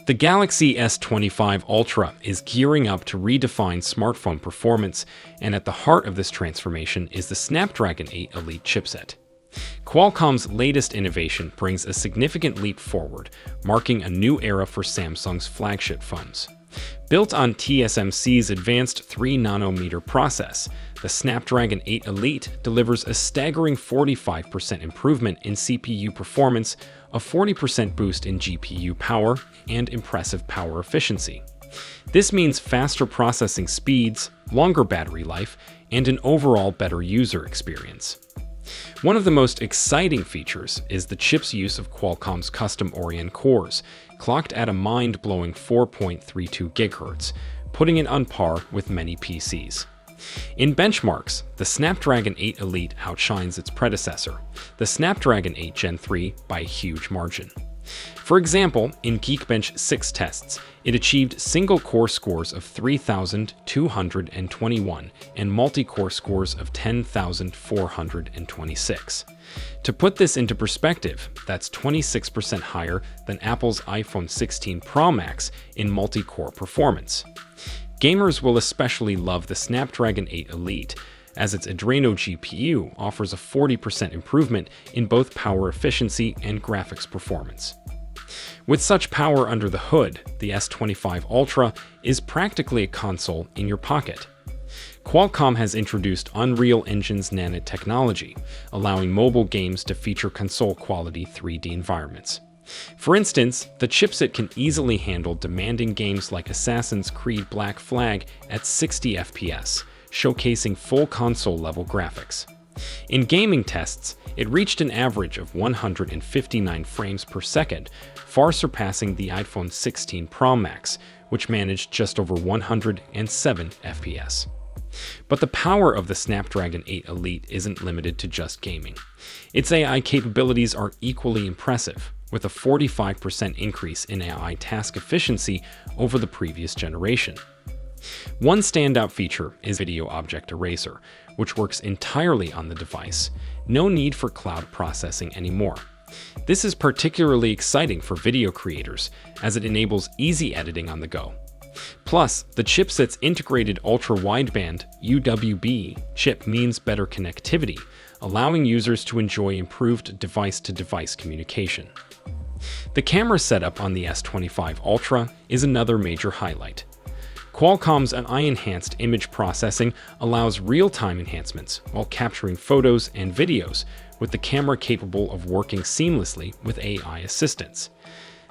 The Galaxy S25 Ultra is gearing up to redefine smartphone performance, and at the heart of this transformation is the Snapdragon 8 Elite chipset. Qualcomm's latest innovation brings a significant leap forward, marking a new era for Samsung's flagship phones. Built on TSMC's advanced 3nm process, the Snapdragon 8 Elite delivers a staggering 45% improvement in CPU performance, a 40% boost in GPU power, and impressive power efficiency. This means faster processing speeds, longer battery life, and an overall better user experience. One of the most exciting features is the chip's use of Qualcomm's custom Oryon cores, clocked at a mind-blowing 4.32 GHz, putting it on par with many PCs. In benchmarks, the Snapdragon 8 Elite outshines its predecessor, the Snapdragon 8 Gen 3, by a huge margin. For example, in Geekbench 6 tests, it achieved single-core scores of 3,221 and multi-core scores of 10,426. To put this into perspective, that's 26% higher than Apple's iPhone 16 Pro Max in multi-core performance. Gamers will especially love the Snapdragon 8 Elite, as its Adreno GPU offers a 40% improvement in both power efficiency and graphics performance. With such power under the hood, the S25 Ultra is practically a console in your pocket. Qualcomm has introduced Unreal Engine's nanotechnology, allowing mobile games to feature console-quality 3D environments. For instance, the chipset can easily handle demanding games like Assassin's Creed Black Flag at 60 FPS, showcasing full console-level graphics. In gaming tests, it reached an average of 159 frames per second, far surpassing the iPhone 16 Pro Max, which managed just over 107 FPS. But the power of the Snapdragon 8 Elite isn't limited to just gaming. Its AI capabilities are equally impressive, with a 45% increase in AI task efficiency over the previous generation. One standout feature is Video Object Eraser, which works entirely on the device. No need for cloud processing anymore. This is particularly exciting for video creators, as it enables easy editing on the go. Plus, the chipset's integrated ultra-wideband UWB chip means better connectivity, allowing users to enjoy improved device-to-device communication. The camera setup on the S25 Ultra is another major highlight. Qualcomm's AI-enhanced image processing allows real-time enhancements while capturing photos and videos, with the camera capable of working seamlessly with AI assistants.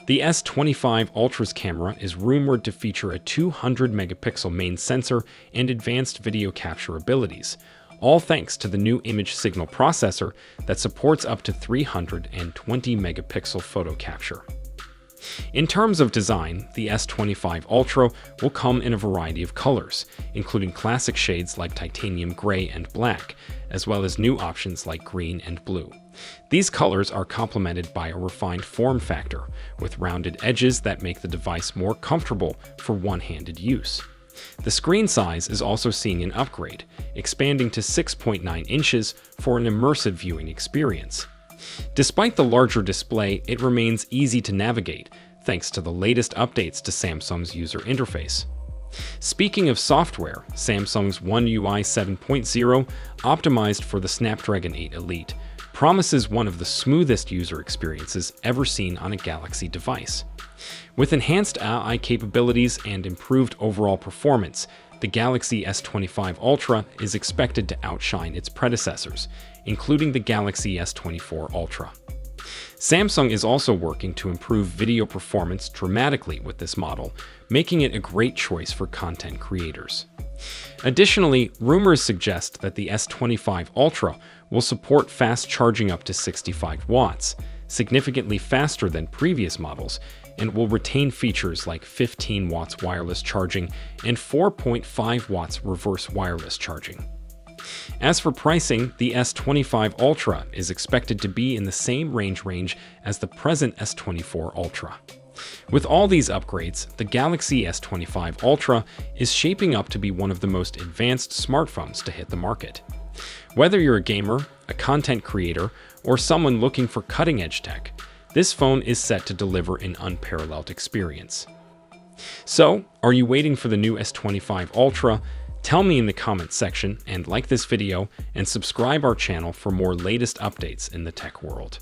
The S25 Ultra's camera is rumored to feature a 200-megapixel main sensor and advanced video capture abilities, all thanks to the new image signal processor that supports up to 320-megapixel photo capture. In terms of design, the S25 Ultra will come in a variety of colors, including classic shades like titanium gray and black, as well as new options like green and blue. These colors are complemented by a refined form factor, with rounded edges that make the device more comfortable for one-handed use. The screen size is also seeing an upgrade, expanding to 6.9 inches for an immersive viewing experience. Despite the larger display, it remains easy to navigate, thanks to the latest updates to Samsung's user interface. Speaking of software, Samsung's One UI 7.0, optimized for the Snapdragon 8 Elite, promises one of the smoothest user experiences ever seen on a Galaxy device. With enhanced AI capabilities and improved overall performance, the Galaxy S25 Ultra is expected to outshine its predecessors, including the Galaxy S24 Ultra. Samsung is also working to improve video performance dramatically with this model, making it a great choice for content creators. Additionally, rumors suggest that the S25 Ultra will support fast charging up to 65 watts, significantly faster than previous models, and will retain features like 15 watts wireless charging and 4.5 watts reverse wireless charging. As for pricing, the S25 Ultra is expected to be in the same range as the present S24 Ultra. With all these upgrades, the Galaxy S25 Ultra is shaping up to be one of the most advanced smartphones to hit the market. Whether you're a gamer, a content creator, or someone looking for cutting-edge tech, this phone is set to deliver an unparalleled experience. So, are you waiting for the new S25 Ultra? Tell me in the comments section, and like this video and subscribe our channel for more latest updates in the tech world.